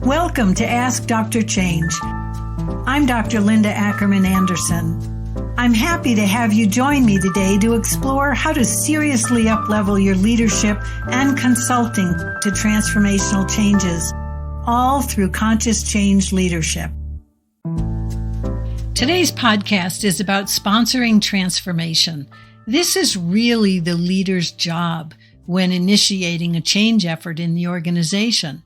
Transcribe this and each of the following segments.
Welcome to Ask Dr. Change. I'm Dr. Linda Ackerman Anderson. I'm happy to have you join me today to explore how to seriously uplevel your leadership and consulting to transformational changes, all through conscious change leadership. Today's podcast is about sponsoring transformation. This is really the leader's job when initiating a change effort in the organization.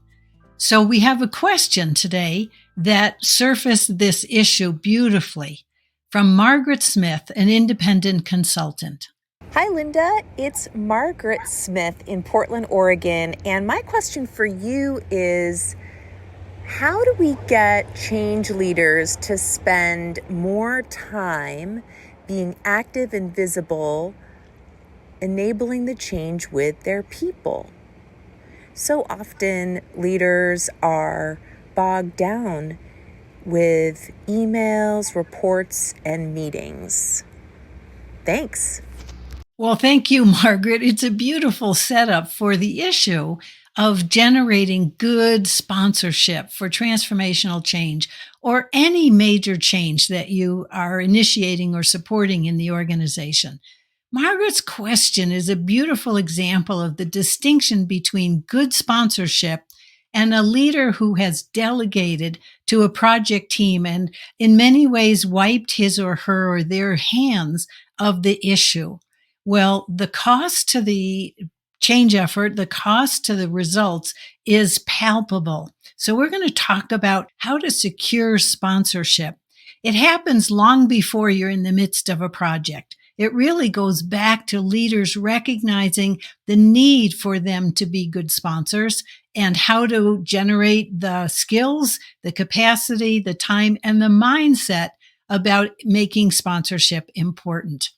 So we have a question today that surfaced this issue beautifully from Margret Smith, an independent consultant. Hi, Linda. It's Margret Smith in Portland, Oregon. And my question for you is, how do we get change leaders to spend more time being active and visible, enabling the change with their people? So often leaders are bogged down with emails, reports, and meetings. Thanks. Well, thank you, Margret. It's a beautiful setup for the issue of generating good sponsorship for transformational change or any major change that you are initiating or supporting in the organization. Margaret's question is a beautiful example of the distinction between good sponsorship and a leader who has delegated to a project team and in many ways wiped his or her or their hands of the issue. Well, the cost to the change effort, the cost to the results is palpable. So we're going to talk about how to secure sponsorship. It happens long before you're in the midst of a project. It really goes back to leaders recognizing the need for them to be good sponsors and how to generate the skills, the capacity, the time, and the mindset about making sponsorship important.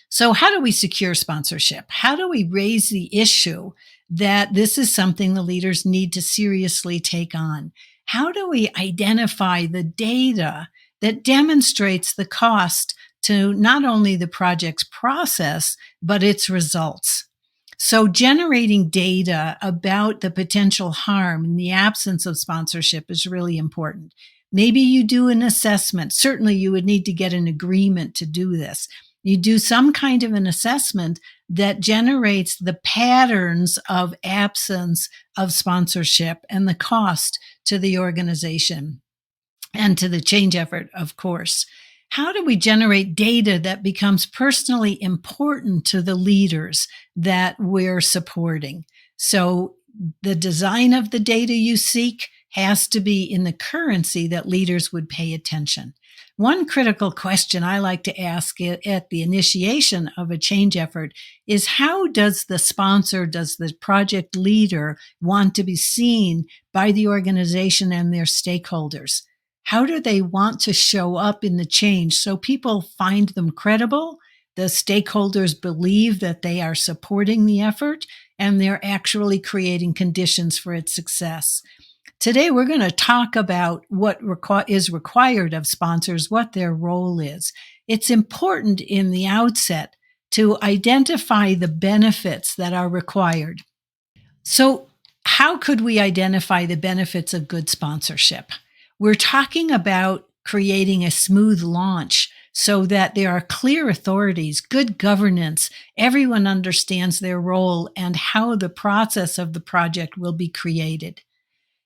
So how do we secure sponsorship? How do we raise the issue that this is something the leaders need to seriously take on? How do we identify the data that demonstrates the cost to not only the project's process, but its results? So generating data about the potential harm in the absence of sponsorship is really important. Maybe you do an assessment. Certainly you would need to get an agreement to do this. You do some kind of an assessment that generates the patterns of absence of sponsorship and the cost to the organization and to the change effort, of course. How do we generate data that becomes personally important to the leaders that we're supporting? So the design of the data you seek has to be in the currency that leaders would pay attention. One critical question I like to ask at the initiation of a change effort is, how does the sponsor, does the project leader want to be seen by the organization and their stakeholders? How do they want to show up in the change so people find them credible, the stakeholders believe that they are supporting the effort, and they're actually creating conditions for its success? Today, we're going to talk about what is required of sponsors, what their role is. It's important in the outset to identify the benefits that are required. So how could we identify the benefits of good sponsorship? We're talking about creating a smooth launch so that there are clear authorities, good governance, everyone understands their role and how the process of the project will be created.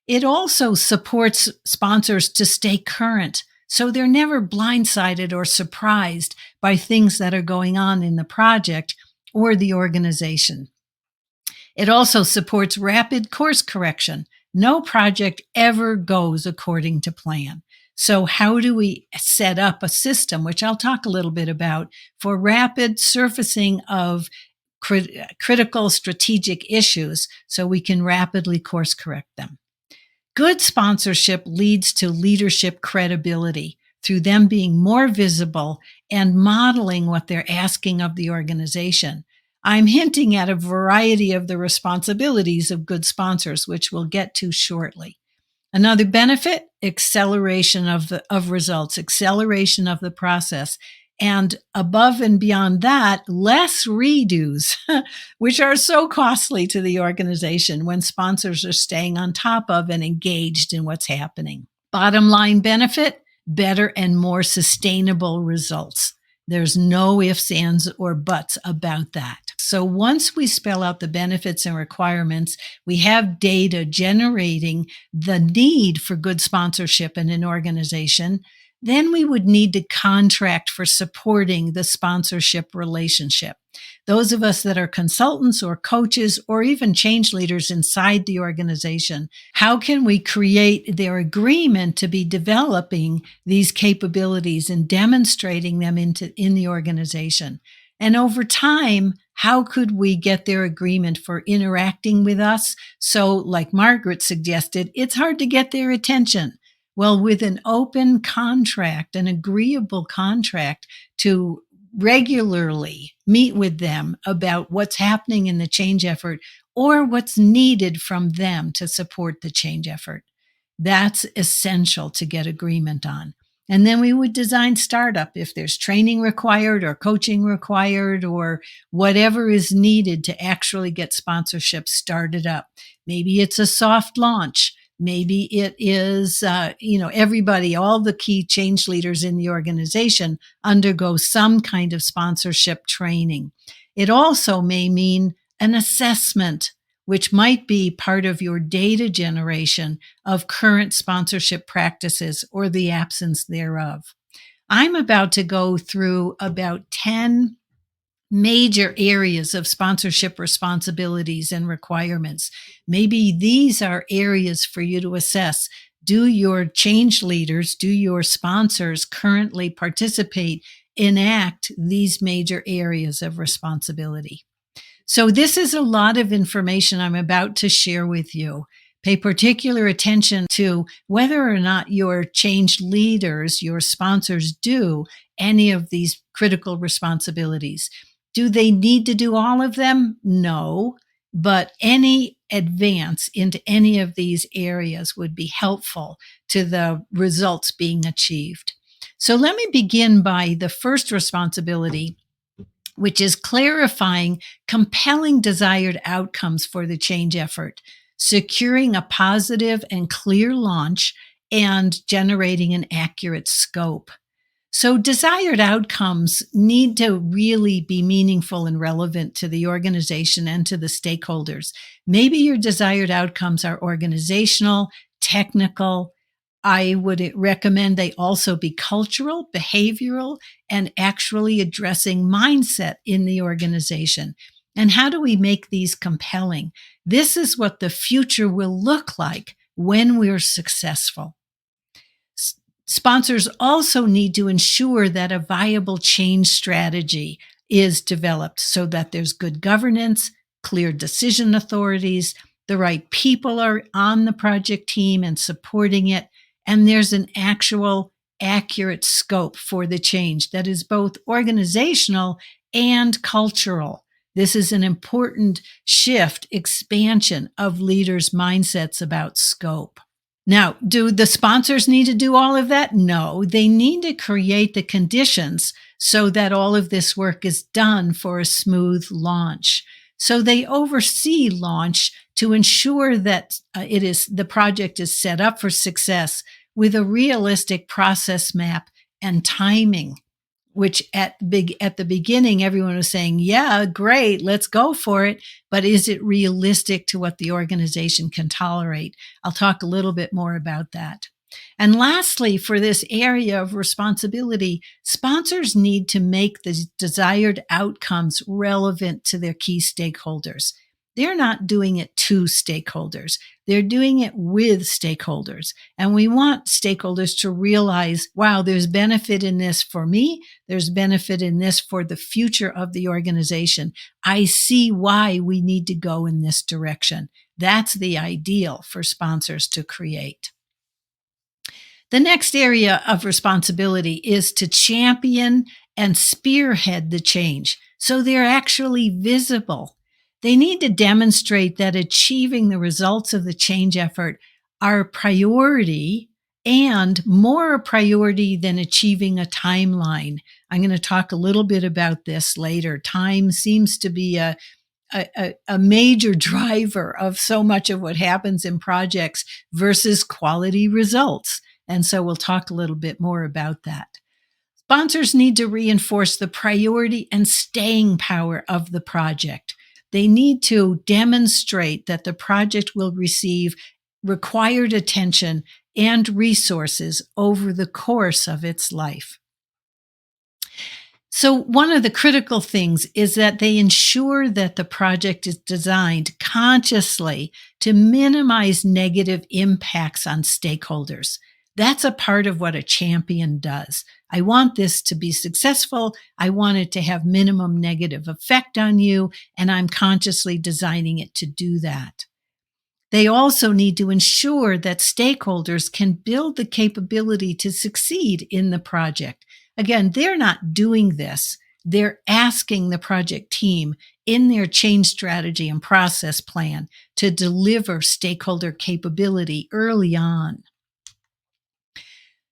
It also supports sponsors to stay current, so they're never blindsided or surprised by things that are going on in the project or the organization. It also supports rapid course correction. No project ever goes according to plan. So how do we set up a system, which I'll talk a little bit about, for rapid surfacing of critical strategic issues so we can rapidly course correct them? Good sponsorship leads to leadership credibility through them being more visible and modeling what they're asking of the organization. I'm hinting at a variety of the responsibilities of good sponsors, which we'll get to shortly. Another benefit, acceleration of results, acceleration of the process, And above and beyond that, less redos, which are so costly to the organization when sponsors are staying on top of and engaged in what's happening. Bottom line benefit, better and more sustainable results. There's no ifs, ands, or buts about that. So once we spell out the benefits and requirements, we have data generating the need for good sponsorship in an organization. Then we would need to contract for supporting the sponsorship relationship. Those of us that are consultants or coaches or even change leaders inside the organization, how can we create their agreement to be developing these capabilities and demonstrating them in the organization? And over time, how could we get their agreement for interacting with us? So, like Margret suggested, it's hard to get their attention. Well, with an open contract, an agreeable contract to regularly meet with them about what's happening in the change effort or what's needed from them to support the change effort. That's essential to get agreement on. And then we would design startup if there's training required or coaching required or whatever is needed to actually get sponsorship started up. Maybe it's a soft launch. Maybe it is, everybody, all the key change leaders in the organization undergo some kind of sponsorship training. It also may mean an assessment, which might be part of your data generation of current sponsorship practices or the absence thereof. I'm about to go through about 10 major areas of sponsorship responsibilities and requirements. Maybe these are areas for you to assess. Do your change leaders, do your sponsors currently participate, enact these major areas of responsibility? So this is a lot of information I'm about to share with you. Pay particular attention to whether or not your change leaders, your sponsors, do any of these critical responsibilities. Do they need to do all of them? No, but any advance into any of these areas would be helpful to the results being achieved. So let me begin by the first responsibility, which is clarifying compelling desired outcomes for the change effort, securing a positive and clear launch, and generating an accurate scope. So desired outcomes need to really be meaningful and relevant to the organization and to the stakeholders. Maybe your desired outcomes are organizational, technical. I would recommend they also be cultural, behavioral, and actually addressing mindset in the organization. And how do we make these compelling? This is what the future will look like when we're successful. Sponsors also need to ensure that a viable change strategy is developed so that there's good governance, clear decision authorities, the right people are on the project team and supporting it, and there's an actual accurate scope for the change that is both organizational and cultural. This is an important shift, expansion of leaders' mindsets about scope. Now, do the sponsors need to do all of that? No, they need to create the conditions so that all of this work is done for a smooth launch. So they oversee launch to ensure that the project is set up for success with a realistic process map and timing, which at the beginning, everyone was saying, yeah, great, let's go for it. But is it realistic to what the organization can tolerate? I'll talk a little bit more about that. And lastly, for this area of responsibility, sponsors need to make the desired outcomes relevant to their key stakeholders. They're not doing it to stakeholders. They're doing it with stakeholders. And we want stakeholders to realize, wow, there's benefit in this for me. There's benefit in this for the future of the organization. I see why we need to go in this direction. That's the ideal for sponsors to create. The next area of responsibility is to champion and spearhead the change so they're actually visible. They need to demonstrate that achieving the results of the change effort are a priority and more a priority than achieving a timeline. I'm going to talk a little bit about this later. Time seems to be a major driver of so much of what happens in projects versus quality results. And so we'll talk a little bit more about that. Sponsors need to reinforce the priority and staying power of the project. They need to demonstrate that the project will receive required attention and resources over the course of its life. So, one of the critical things is that they ensure that the project is designed consciously to minimize negative impacts on stakeholders. That's a part of what a champion does. I want this to be successful. I want it to have minimum negative effect on you, and I'm consciously designing it to do that. They also need to ensure that stakeholders can build the capability to succeed in the project. Again, they're not doing this. They're asking the project team in their change strategy and process plan to deliver stakeholder capability early on.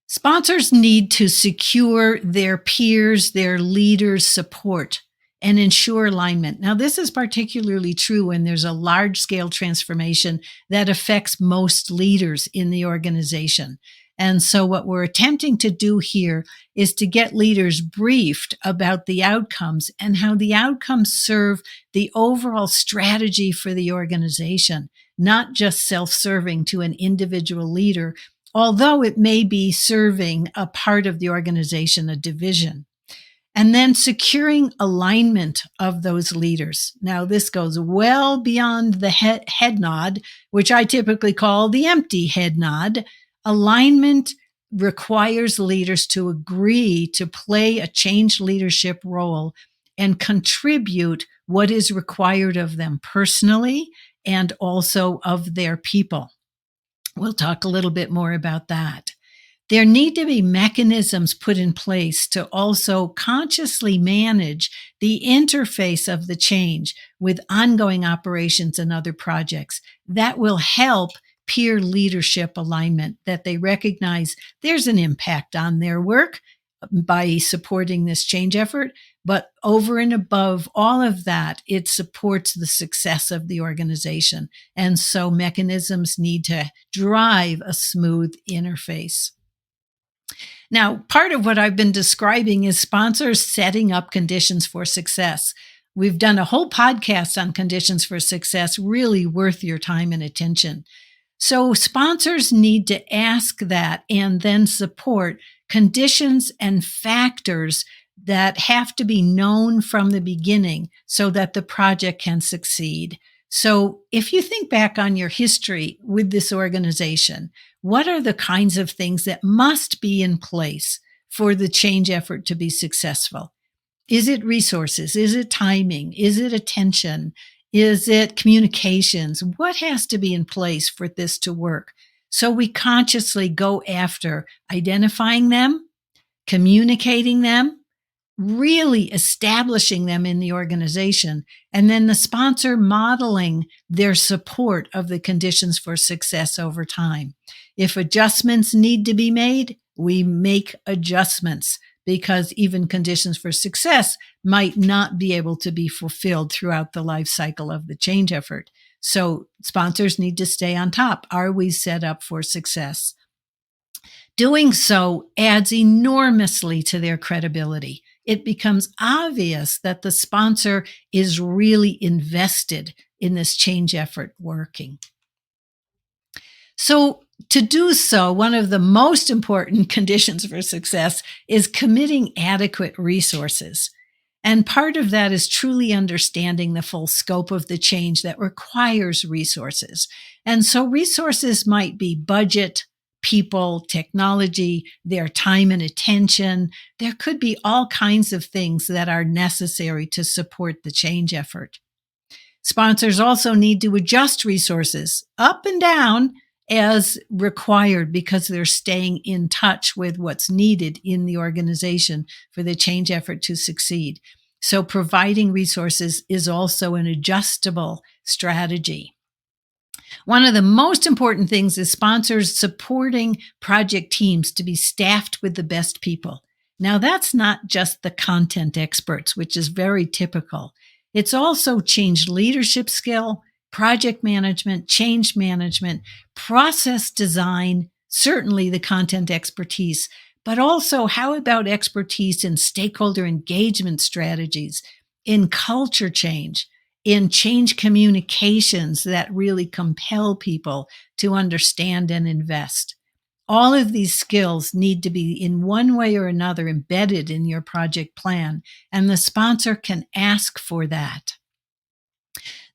Sponsors need to secure their peers, their leaders' support and ensure alignment. Now, this is particularly true when there's a large scale transformation that affects most leaders in the organization. And so what we're attempting to do here is to get leaders briefed about the outcomes and how the outcomes serve the overall strategy for the organization, not just self-serving to an individual leader, although it may be serving a part of the organization, a division. And then securing alignment of those leaders. Now, this goes well beyond the head nod, which I typically call the empty head nod. Alignment requires leaders to agree to play a change leadership role and contribute what is required of them personally and also of their people. We'll talk a little bit more about that. There need to be mechanisms put in place to also consciously manage the interface of the change with ongoing operations and other projects that will help peer leadership alignment, that they recognize there's an impact on their work by supporting this change effort. But over and above all of that, it supports the success of the organization. And so mechanisms need to drive a smooth interface. Now, part of what I've been describing is sponsors setting up conditions for success. We've done a whole podcast on conditions for success, really worth your time and attention. So sponsors need to ask that and then support conditions and factors that have to be known from the beginning so that the project can succeed. So if you think back on your history with this organization, what are the kinds of things that must be in place for the change effort to be successful? Is it resources? Is it timing? Is it attention? Is it communications? What has to be in place for this to work? So we consciously go after identifying them, communicating them, really establishing them in the organization, and then the sponsor modeling their support of the conditions for success over time. If adjustments need to be made, we make adjustments because even conditions for success might not be able to be fulfilled throughout the life cycle of the change effort. So sponsors need to stay on top. Are we set up for success? Doing so adds enormously to their credibility. It becomes obvious that the sponsor is really invested in this change effort working. So to do so, one of the most important conditions for success is committing adequate resources. And part of that is truly understanding the full scope of the change that requires resources. And so resources might be budget, people, technology, their time and attention. There could be all kinds of things that are necessary to support the change effort. Sponsors also need to adjust resources up and down as required because they're staying in touch with what's needed in the organization for the change effort to succeed. So providing resources is also an adjustable strategy. One of the most important things is sponsors supporting project teams to be staffed with the best people. Now, that's not just the content experts, which is very typical. It's also change leadership skill, project management, change management, process design, certainly the content expertise, but also how about expertise in stakeholder engagement strategies, in culture change, in change communications that really compel people to understand and invest. All of these skills need to be in one way or another embedded in your project plan, and the sponsor can ask for that.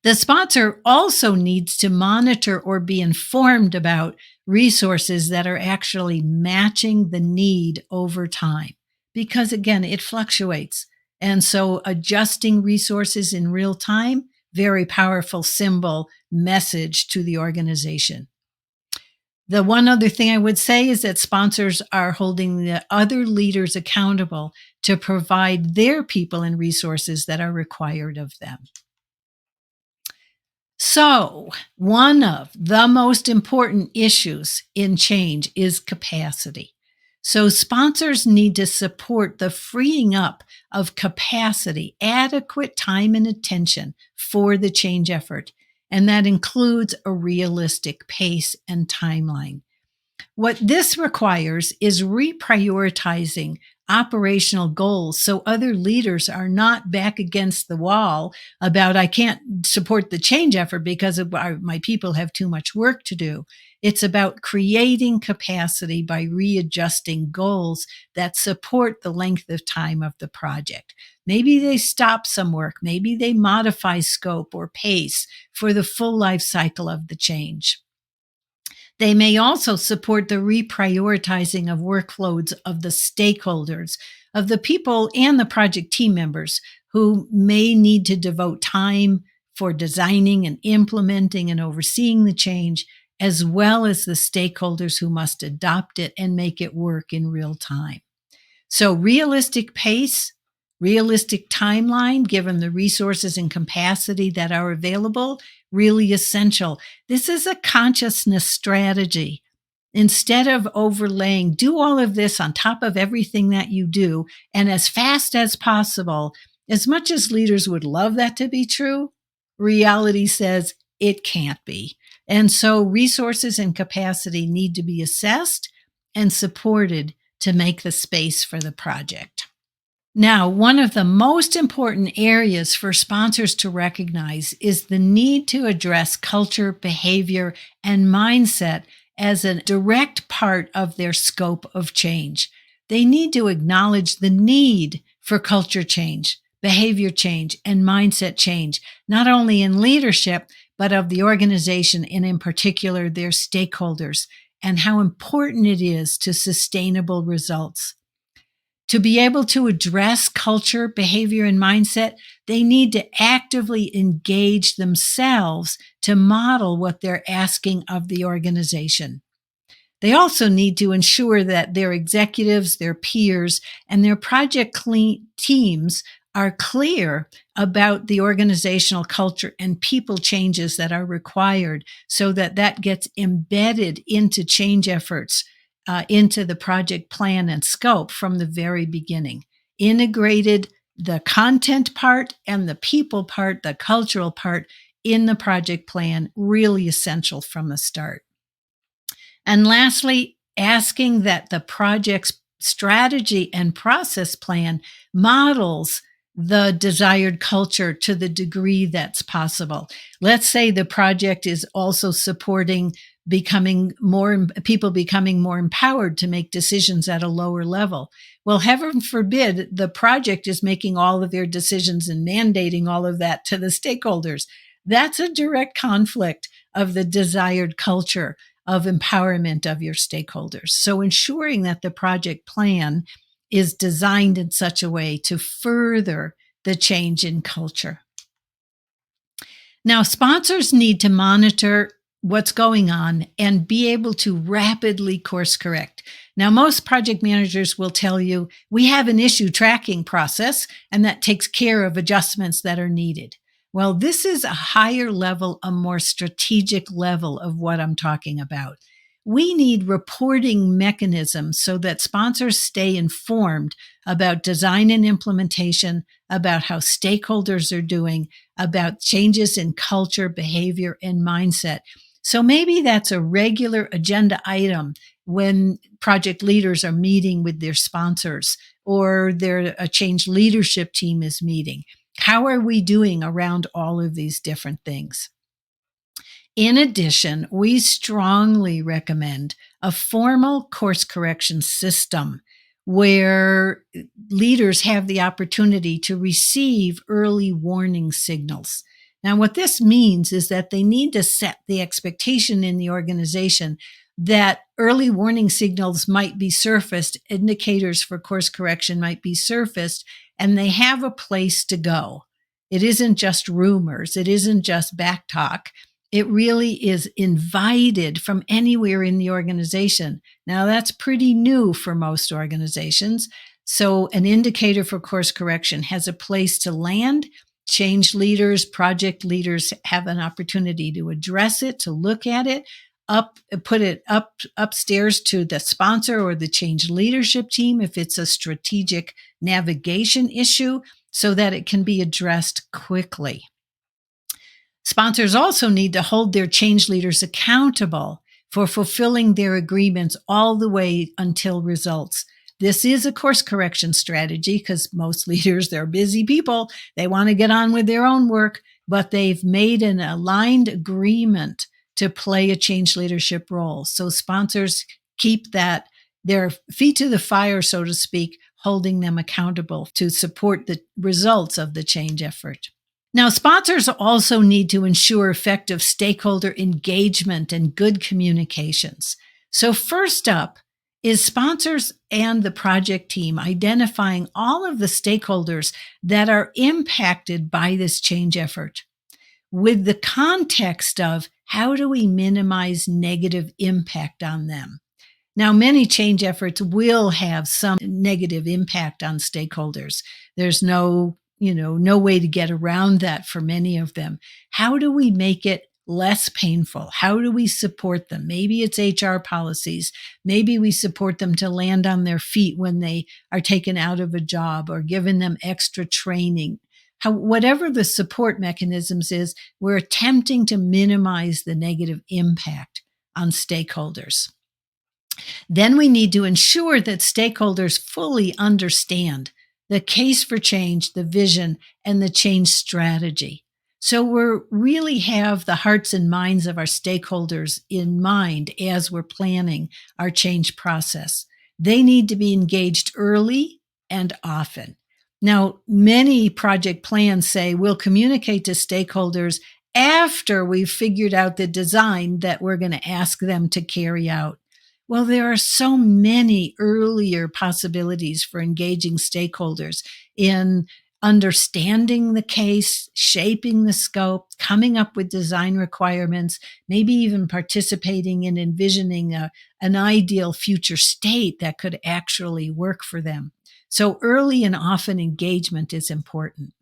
The sponsor also needs to monitor or be informed about resources that are actually matching the need over time, because again, it fluctuates. And so adjusting resources in real time, very powerful symbol message to the organization. The one other thing I would say is that sponsors are holding the other leaders accountable to provide their people and resources that are required of them. So, one of the most important issues in change is capacity. So, sponsors need to support the freeing up of capacity, adequate time and attention for the change effort. And that includes a realistic pace and timeline. What this requires is reprioritizing operational goals so other leaders are not back against the wall about, I can't support the change effort because my people have too much work to do. It's about creating capacity by readjusting goals that support the length of time of the project. Maybe they stop some work. Maybe they modify scope or pace for the full life cycle of the change. They may also support the reprioritizing of workloads of the stakeholders, of the people and the project team members who may need to devote time for designing and implementing and overseeing the change, as well as the stakeholders who must adopt it and make it work in real time. So realistic pace, realistic timeline, given the resources and capacity that are available, really essential. This is a consciousness strategy. Instead of overlaying, do all of this on top of everything that you do and as fast as possible. As much as leaders would love that to be true, reality says it can't be. And so resources and capacity need to be assessed and supported to make the space for the project. Now, one of the most important areas for sponsors to recognize is the need to address culture, behavior, and mindset as a direct part of their scope of change. They need to acknowledge the need for culture change, behavior change, and mindset change, not only in leadership, but of the organization and in particular their stakeholders, and how important it is to sustainable results. To be able to address culture, behavior, and mindset, they need to actively engage themselves to model what they're asking of the organization. They also need to ensure that their executives, their peers, and their project teams are clear about the organizational culture and people changes that are required so that that gets embedded into change efforts, into the project plan and scope from the very beginning. Integrated the content part and the people part, the cultural part in the project plan, really essential from the start. And lastly, asking that the project's strategy and process plan models the desired culture to the degree that's possible. Let's say the project is also supporting people becoming more empowered to make decisions at a lower level. Well, heaven forbid the project is making all of their decisions and mandating all of that to the stakeholders. That's a direct conflict of the desired culture of empowerment of your stakeholders. So ensuring that the project plan is designed in such a way to further the change in culture. Now, sponsors need to monitor what's going on and be able to rapidly course correct. Now, most project managers will tell you, we have an issue tracking process, and that takes care of adjustments that are needed. Well, this is a higher level, a more strategic level of what I'm talking about. We need reporting mechanisms so that sponsors stay informed about design and implementation, about how stakeholders are doing, about changes in culture, behavior, and mindset. So maybe that's a regular agenda item when project leaders are meeting with their sponsors or a change leadership team is meeting. How are we doing around all of these different things? In addition, we strongly recommend a formal course correction system where leaders have the opportunity to receive early warning signals. Now, what this means is that they need to set the expectation in the organization that early warning signals might be surfaced, indicators for course correction might be surfaced, and they have a place to go. It isn't just rumors, it isn't just back talk. It really is invited from anywhere in the organization. Now, that's pretty new for most organizations. So, an indicator for course correction has a place to land. Change leaders, project leaders have an opportunity to address it, to look at it, put it upstairs to the sponsor or the change leadership team if it's a strategic navigation issue, so that it can be addressed quickly. Sponsors also need to hold their change leaders accountable for fulfilling their agreements all the way until results. This is a course correction strategy because most leaders, they're busy people. They want to get on with their own work, but they've made an aligned agreement to play a change leadership role. So sponsors keep their feet to the fire, so to speak, holding them accountable to support the results of the change effort. Now, sponsors also need to ensure effective stakeholder engagement and good communications. So first up is sponsors and the project team identifying all of the stakeholders that are impacted by this change effort with the context of how do we minimize negative impact on them. Now, many change efforts will have some negative impact on stakeholders. There's no way to get around that for many of them. How do we make it less painful? How do we support them? Maybe it's HR policies. Maybe we support them to land on their feet when they are taken out of a job or giving them extra training. Whatever the support mechanisms is, we're attempting to minimize the negative impact on stakeholders. Then we need to ensure that stakeholders fully understand the case for change, the vision, and the change strategy. So we really have the hearts and minds of our stakeholders in mind as we're planning our change process. They need to be engaged early and often. Now, many project plans say we'll communicate to stakeholders after we've figured out the design that we're going to ask them to carry out. Well, there are so many earlier possibilities for engaging stakeholders in understanding the case, shaping the scope, coming up with design requirements, maybe even participating in envisioning an ideal future state that could actually work for them. So early and often engagement is important.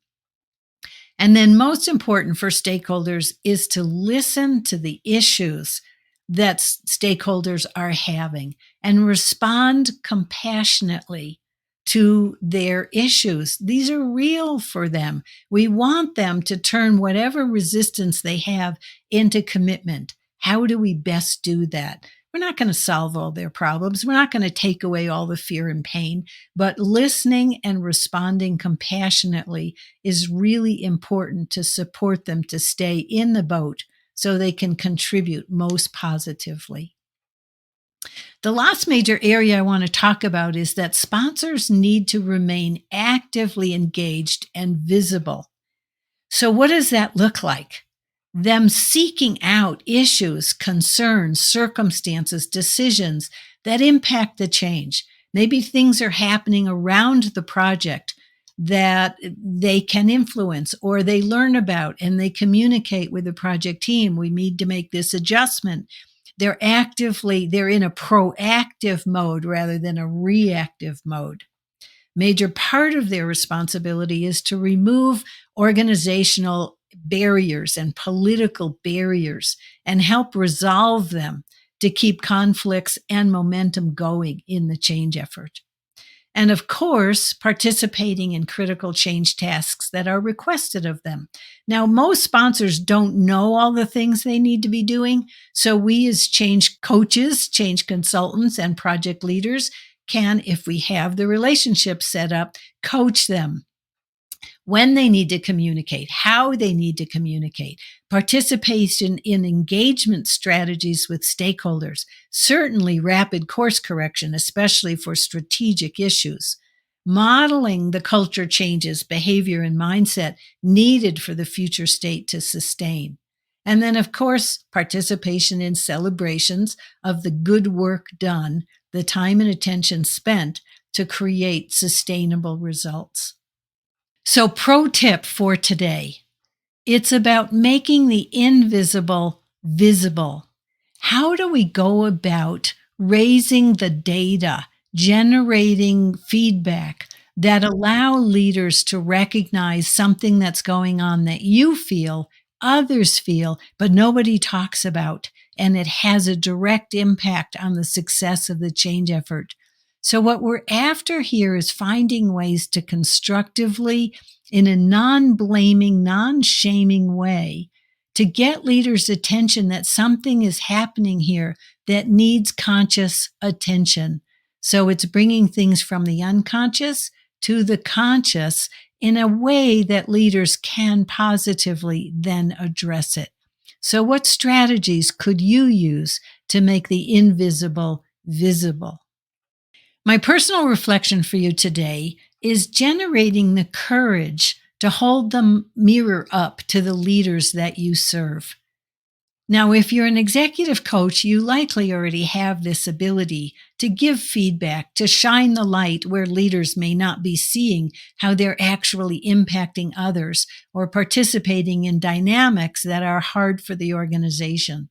And then most important for stakeholders is to listen to the issues that stakeholders are having and respond compassionately to their issues. These are real for them. We want them to turn whatever resistance they have into commitment. How do we best do that? We're not going to solve all their problems. We're not going to take away all the fear and pain, but listening and responding compassionately is really important to support them to stay in the boat so they can contribute most positively. The last major area I want to talk about is that sponsors need to remain actively engaged and visible. So what does that look like? Them seeking out issues, concerns, circumstances, decisions that impact the change. Maybe things are happening around the project that they can influence or they learn about and they communicate with the project team. We need to make this adjustment. They're in a proactive mode rather than a reactive mode. Major part of their responsibility is to remove organizational barriers and political barriers and help resolve them to keep conflicts and momentum going in the change effort. And of course, participating in critical change tasks that are requested of them. Now, most sponsors don't know all the things they need to be doing. So we as change coaches, change consultants, and project leaders can, if we have the relationship set up, coach them when they need to communicate, how they need to communicate, participation in engagement strategies with stakeholders, certainly rapid course correction, especially for strategic issues, modeling the culture changes, behavior, and mindset needed for the future state to sustain. And then, of course, participation in celebrations of the good work done, the time and attention spent to create sustainable results. So, pro tip for today, it's about making the invisible visible. How do we go about raising the data, generating feedback that allow leaders to recognize something that's going on that you feel, others feel, but nobody talks about, and it has a direct impact on the success of the change effort? So what we're after here is finding ways to constructively, in a non-blaming, non-shaming way, to get leaders' attention that something is happening here that needs conscious attention. So it's bringing things from the unconscious to the conscious in a way that leaders can positively then address it. So what strategies could you use to make the invisible visible? My personal reflection for you today is generating the courage to hold the mirror up to the leaders that you serve. Now, if you're an executive coach, you likely already have this ability to give feedback, to shine the light where leaders may not be seeing how they're actually impacting others or participating in dynamics that are hard for the organization.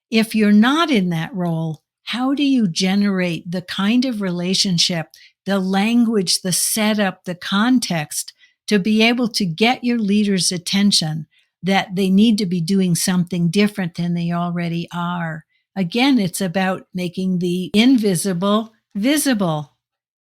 If you're not in that role, how do you generate the kind of relationship, the language, the setup, the context to be able to get your leaders' attention that they need to be doing something different than they already are? Again, it's about making the invisible visible.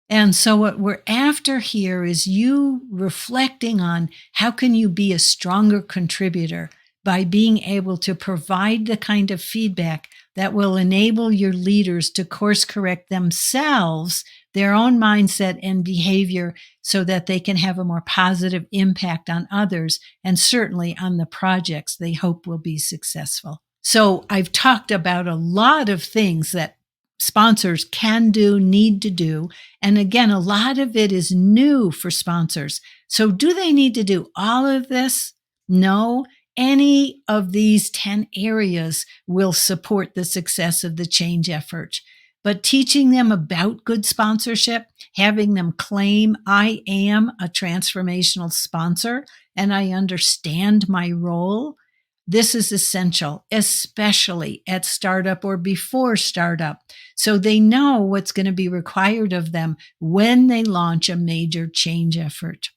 And so what we're after here is you reflecting on how can you be a stronger contributor by being able to provide the kind of feedback that will enable your leaders to course correct themselves, their own mindset and behavior, so that they can have a more positive impact on others and certainly on the projects they hope will be successful. So I've talked about a lot of things that sponsors can do, need to do. And again, a lot of it is new for sponsors. So do they need to do all of this? No. Any of these 10 areas will support the success of the change effort. But teaching them about good sponsorship, having them claim, I am a transformational sponsor and I understand my role, this is essential, especially at startup or before startup, so they know what's going to be required of them when they launch a major change effort.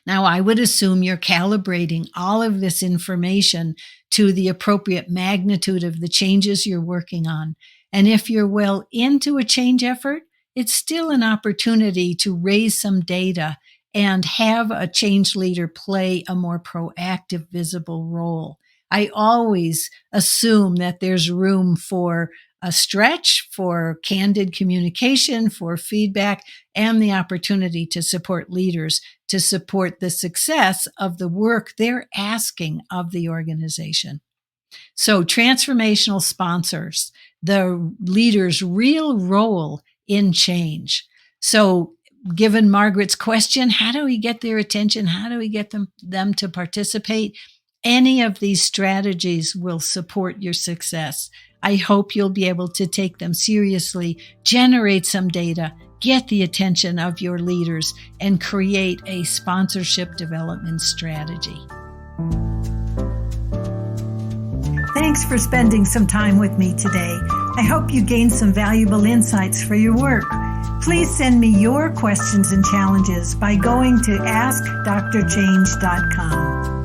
Now, I would assume you're calibrating all of this information to the appropriate magnitude of the changes you're working on. And if you're well into a change effort, it's still an opportunity to raise some data and have a change leader play a more proactive, visible role. I always assume that there's room for a stretch, for candid communication, for feedback, and the opportunity to support leaders to support the success of the work they're asking of the organization. So transformational sponsors, the leader's real role in change. So given Margaret's question, how do we get their attention? How do we get them to participate? Any of these strategies will support your success. I hope you'll be able to take them seriously, generate some data, get the attention of your leaders, and create a sponsorship development strategy. Thanks for spending some time with me today. I hope you gained some valuable insights for your work. Please send me your questions and challenges by going to askdrchange.com.